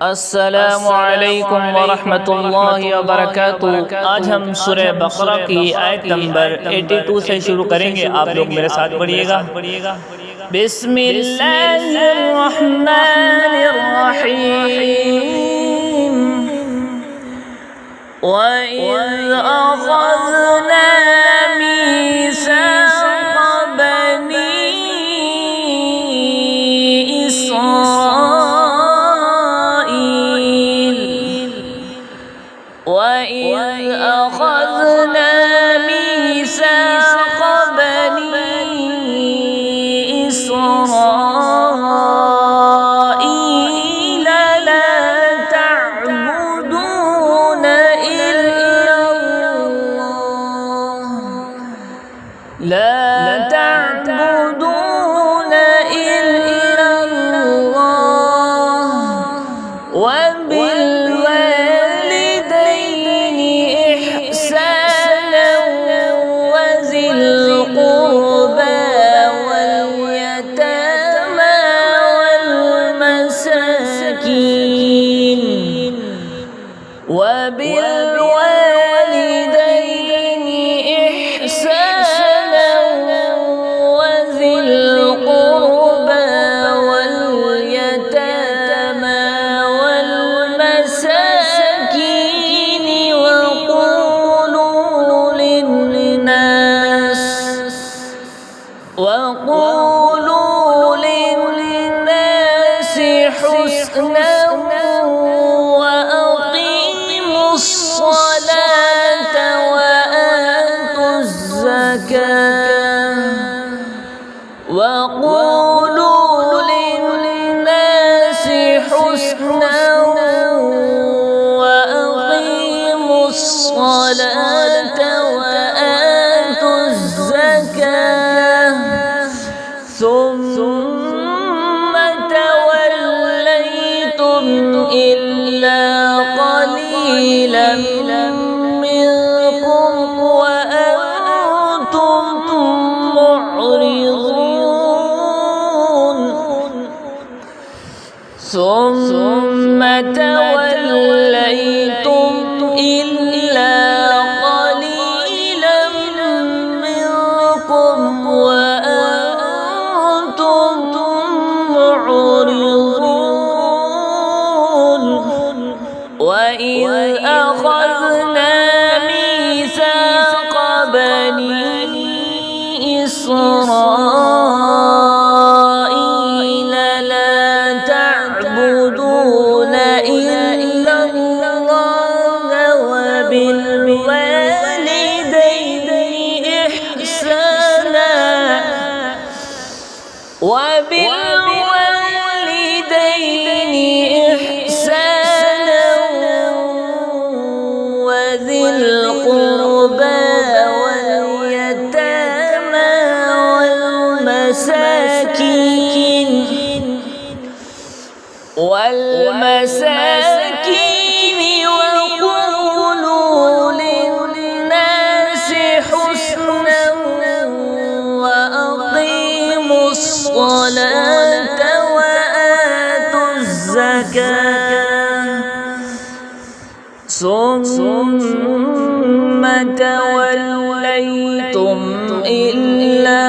अस्सलामुअलैकुम वरहमतुल्लाहि वबरकातुहू। आज हम सूरह बकरा की आयत नंबर 82 से शुरू करेंगे। आप लोग मेरे साथ पढ़िएगा। बिस्मिल्लाहिर्रहमानिर्रहीम। वइज़ अख़ज़ना मीसाक़ बनी इस्राईल वइज़ अख़ज़ना मीसाक़ बनी इस्राईल ला तअबुदून इल्ला अल्लाह ला तअबुदून इल्ला अल्लाह वबिलवालिदैनि इहसाना वज़िल क़ुर्बा वल्यतामा वल्मसाकीन वबिलवालिदैनि इहसाना वज़िल क़ुर्बा वल्यतामा वल्मसाकीन وقولوا للناس حسنا وأقيموا الصلاة وآتوا الزكاة وقولوا للناس حسنا وأقيموا الصلاة وآتوا الزكاة ثم توليتم إلا قليلا منكم وأنتم معرضون ثم توليتم إلا قليلا منكم وأنتم معرضون وإذ أخذنا ميثاق بني إسرائيل لا تعبدون إلا الله وبالوالدين إحسانا وذي القربى واليتامى والمساكين وقولوا للناس حسنا وأقيموا الصلاة وآتوا الزكاة ثم توليتم إلا